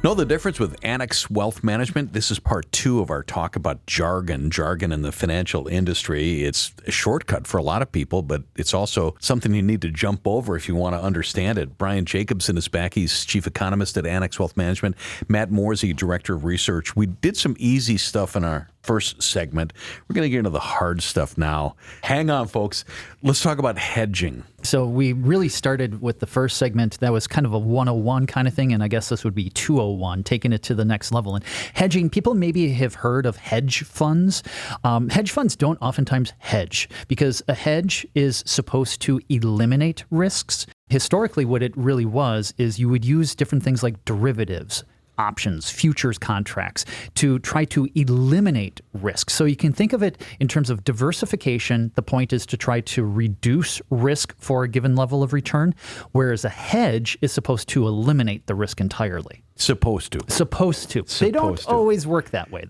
Know the difference with Annex Wealth Management? This is part 2 of our talk about jargon in the financial industry. It's a shortcut for a lot of people, but it's also something you need to jump over if you want to understand it. Brian Jacobsen is back. He's chief economist at Annex Wealth Management. Matt Morzy, director of research. We did some easy stuff in our first segment. We're going to get into the hard stuff now. Hang on, folks. Let's talk about hedging. So we really started with the first segment. That was kind of a 101 kind of thing, and I guess this would be 201, taking it to the next level. And hedging, people maybe have heard of hedge funds. Hedge funds don't oftentimes hedge because a hedge is supposed to eliminate risks. Historically, what it really was is you would use different things like derivatives, options, futures contracts to try to eliminate risk. So you can think of it in terms of diversification. The point is to try to reduce risk for a given level of return, whereas a hedge is supposed to eliminate the risk entirely. Supposed to. They don't always work that way.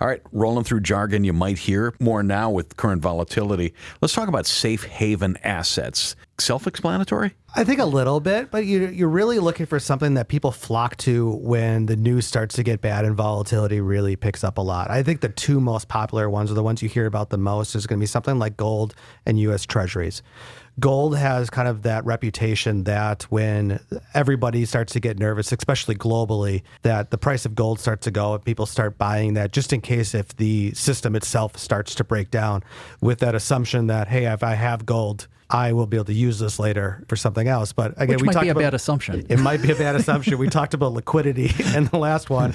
All right, rolling through jargon you might hear more now with current volatility. Let's talk about safe haven assets. Self-explanatory? I think a little bit, but you're really looking for something that people flock to when the news starts to get bad and volatility really picks up a lot. I think the two most popular ones, or the ones you hear about the most, is going to be something like gold and U.S. Treasuries. Gold has kind of that reputation that when everybody starts to get nervous, especially globally, that the price of gold starts to go and people start buying that just in case if the system itself starts to break down, with that assumption that, hey, if I have gold, I will be able to use this later for something else. But again, Which might be a bad assumption. It might be a bad assumption. We talked about liquidity in the last one.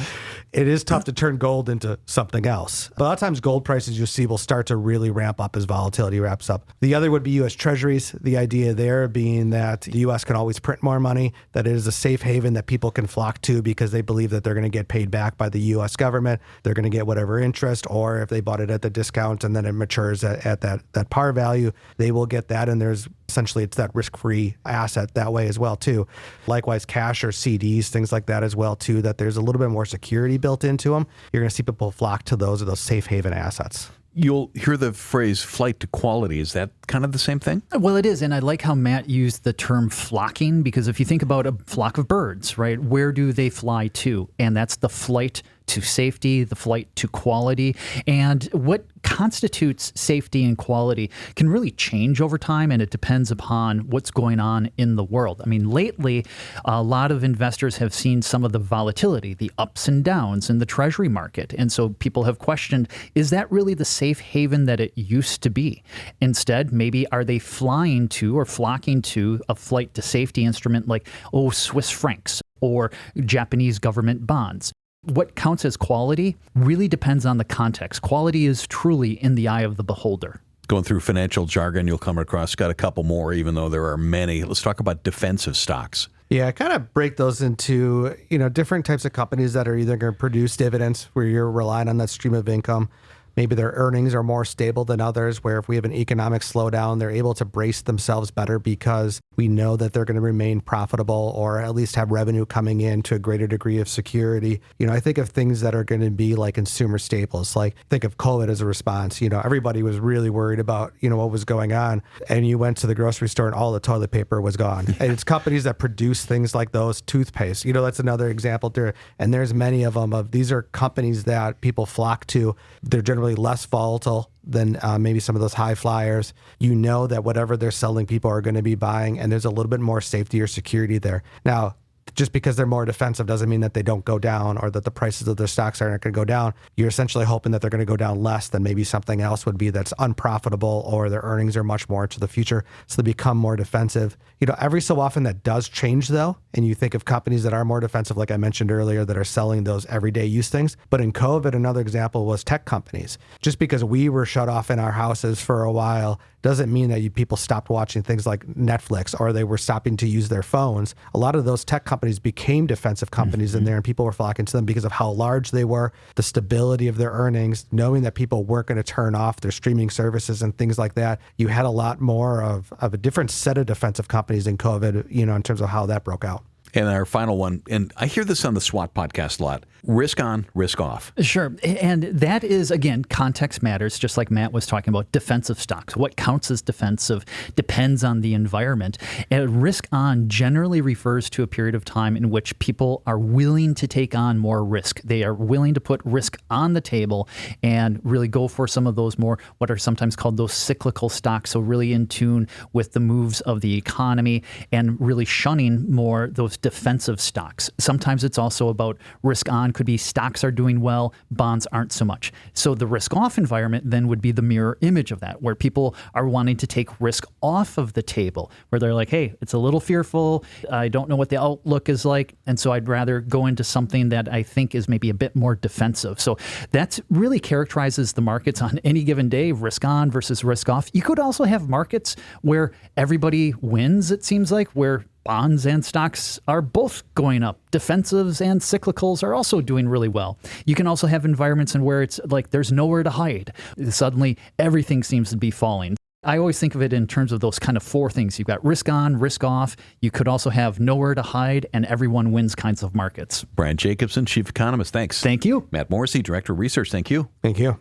It is tough to turn gold into something else. But a lot of times gold prices, you'll see, will start to really ramp up as volatility ramps up. The other would be U.S. Treasuries. The idea there being that the U.S. can always print more money, that it is a safe haven that people can flock to because they believe that they're going to get paid back by the U.S. government. They're going to get whatever interest, or if they bought it at the discount and then it matures at that par value, they will get that. And there's essentially, it's that risk-free asset that way as well, too. Likewise, cash or CDs, things like that as well, too, that there's a little bit more security built into them. You're going to see people flock to those or those safe haven assets. You'll hear the phrase flight to quality. Is that kind of the same thing? Well, it is. And I like how Matt used the term flocking, because if you think about a flock of birds, right, where do they fly to? And that's the flight to safety, the flight to quality. And what constitutes safety and quality can really change over time, and it depends upon what's going on in the world. I mean, lately, a lot of investors have seen some of the volatility, the ups and downs in the treasury market. And so people have questioned, is that really the safe haven that it used to be? Instead, maybe are they flying to or flocking to a flight to safety instrument like, Swiss francs or Japanese government bonds? What counts as quality really depends on the context. Quality is truly in the eye of the beholder. Going through financial jargon, you'll come across, got a couple more, even though there are many. Let's talk about defensive stocks. Yeah, I kind of break those into, different types of companies that are either going to produce dividends where you're relying on that stream of income. Maybe their earnings are more stable than others, where if we have an economic slowdown, they're able to brace themselves better because we know that they're going to remain profitable or at least have revenue coming in to a greater degree of security. I think of things that are going to be like consumer staples, like think of COVID as a response. Everybody was really worried about, what was going on. And you went to the grocery store and all the toilet paper was gone. And it's companies that produce things like those, toothpaste. That's another example there. And there's many of them. These are companies that people flock to. They're generally less volatile than maybe some of those high flyers. That whatever they're selling, people are going to be buying, and there's a little bit more safety or security there. Now, just because they're more defensive doesn't mean that they don't go down or that the prices of their stocks aren't going to go down. You're essentially hoping that they're going to go down less than maybe something else would be that's unprofitable, or their earnings are much more into the future, so they become more defensive. Every so often that does change, though, and you think of companies that are more defensive, like I mentioned earlier, that are selling those everyday use things. But in COVID, another example was tech companies. Just because we were shut off in our houses for a while doesn't mean that people stopped watching things like Netflix or they were stopping to use their phones. A lot of those tech companies became defensive companies in there, and people were flocking to them because of how large they were, the stability of their earnings, knowing that people weren't going to turn off their streaming services and things like that. You had a lot more of a different set of defensive companies in COVID, in terms of how that broke out. And our final one, and I hear this on the SWOT podcast a lot, risk on, risk off. Sure. And that is, again, context matters, just like Matt was talking about defensive stocks. What counts as defensive depends on the environment. And risk on generally refers to a period of time in which people are willing to take on more risk. They are willing to put risk on the table and really go for some of those more, what are sometimes called those cyclical stocks. So really in tune with the moves of the economy and really shunning more those defensive stocks. Sometimes it's also about risk on could be stocks are doing well, bonds aren't so much. So the risk off environment then would be the mirror image of that, where people are wanting to take risk off of the table, where they're like, hey, it's a little fearful. I don't know what the outlook is like. And so I'd rather go into something that I think is maybe a bit more defensive. So that really characterizes the markets on any given day, risk on versus risk off. You could also have markets where everybody wins, it seems like, where bonds and stocks are both going up. Defensives and cyclicals are also doing really well. You can also have environments in where it's like there's nowhere to hide. Suddenly, everything seems to be falling. I always think of it in terms of those kind of four things. You've got risk on, risk off. You could also have nowhere to hide and everyone wins kinds of markets. Brian Jacobsen, Chief Economist, thanks. Thank you. Matt Morzy, Director of Research, thank you. Thank you.